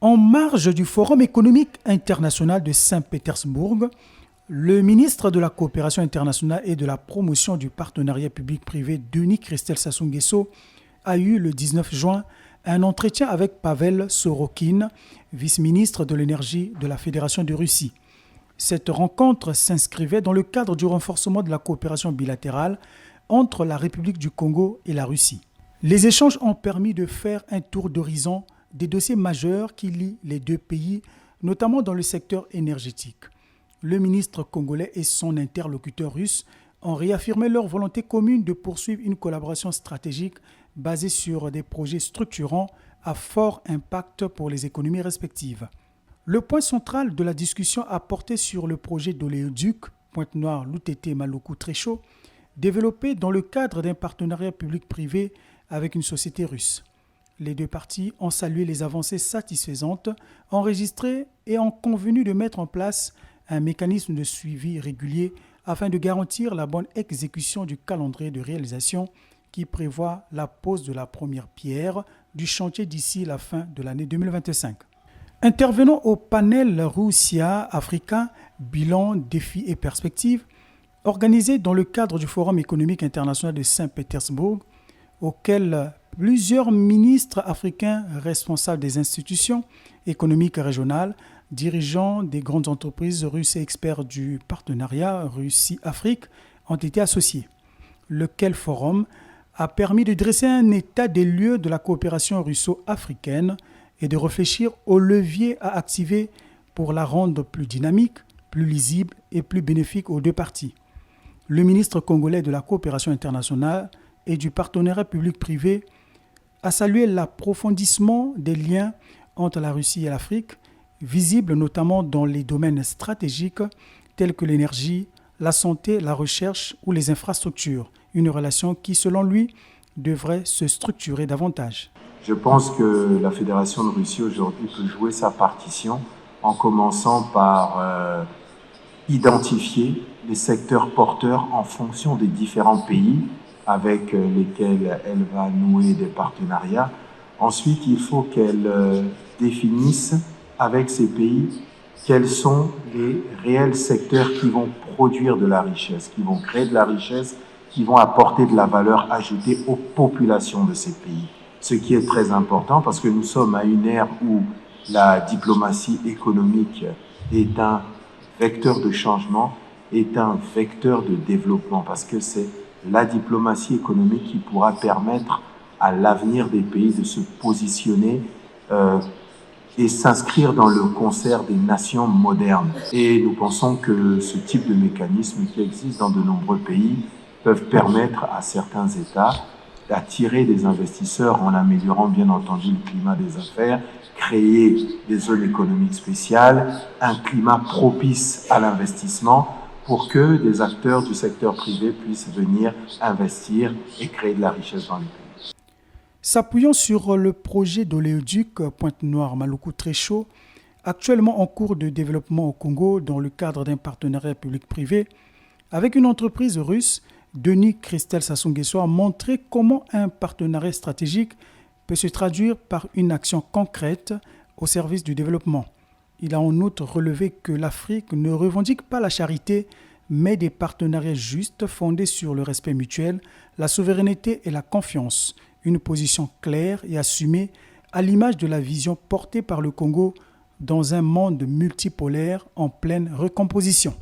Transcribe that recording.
En marge du Forum économique international de Saint-Pétersbourg, le ministre de la Coopération internationale et de la promotion du partenariat public-privé, Denis Christel Sassou Nguesso, a eu le 19 juin un entretien avec Pavel Sorokin, vice-ministre de l'énergie de la Fédération de Russie. Cette rencontre s'inscrivait dans le cadre du renforcement de la coopération bilatérale entre la République du Congo et la Russie. Les échanges ont permis de faire un tour d'horizon des dossiers majeurs qui lient les deux pays, notamment dans le secteur énergétique. Le ministre congolais et son interlocuteur russe ont réaffirmé leur volonté commune de poursuivre une collaboration stratégique basée sur des projets structurants à fort impact pour les économies respectives. Le point central de la discussion a porté sur le projet d'oléoduc Pointe-Noire Loutété Maloko Tréchaud, développé dans le cadre d'un partenariat public-privé avec une société russe. Les deux parties ont salué les avancées satisfaisantes enregistrées et ont convenu de mettre en place un mécanisme de suivi régulier afin de garantir la bonne exécution du calendrier de réalisation qui prévoit la pose de la première pierre du chantier d'ici la fin de l'année 2025. Intervenant au panel Russia-Africa, bilan, défis et perspectives, organisé dans le cadre du Forum économique international de Saint-Pétersbourg, auquel plusieurs ministres africains responsables des institutions économiques régionales, dirigeants des grandes entreprises russes et experts du partenariat Russie-Afrique ont été associés. Lequel forum a permis de dresser un état des lieux de la coopération russo-africaine et de réfléchir aux leviers à activer pour la rendre plus dynamique, plus lisible et plus bénéfique aux deux parties. Le ministre congolais de la coopération internationale et du partenariat public-privé a salué l'approfondissement des liens entre la Russie et l'Afrique, visible notamment dans les domaines stratégiques tels que l'énergie, la santé, la recherche ou les infrastructures. Une relation qui, selon lui, devrait se structurer davantage. Je pense que la Fédération de Russie aujourd'hui peut jouer sa partition en commençant par identifier les secteurs porteurs en fonction des différents pays avec lesquels elle va nouer des partenariats. Ensuite, il faut qu'elle définisse avec ces pays quels sont les réels secteurs qui vont produire de la richesse, qui vont créer de la richesse, qui vont apporter de la valeur ajoutée aux populations de ces pays. Ce qui est très important parce que nous sommes à une ère où la diplomatie économique est un vecteur de changement, est un vecteur de développement parce que c'est la diplomatie économique qui pourra permettre à l'avenir des pays de se positionner et s'inscrire dans le concert des nations modernes. Et nous pensons que ce type de mécanisme qui existe dans de nombreux pays peuvent permettre à certains États d'attirer des investisseurs en améliorant bien entendu le climat des affaires, créer des zones économiques spéciales, un climat propice à l'investissement pour que des acteurs du secteur privé puissent venir investir et créer de la richesse dans les pays. S'appuyant sur le projet d'oléoduc Pointe-Noire Maloko Tréchaud, actuellement en cours de développement au Congo dans le cadre d'un partenariat public-privé, avec une entreprise russe, Denis Christel Sassou Nguesso a montré comment un partenariat stratégique peut se traduire par une action concrète au service du développement. Il a en outre relevé que l'Afrique ne revendique pas la charité, mais des partenariats justes fondés sur le respect mutuel, la souveraineté et la confiance. Une position claire et assumée à l'image de la vision portée par le Congo dans un monde multipolaire en pleine recomposition.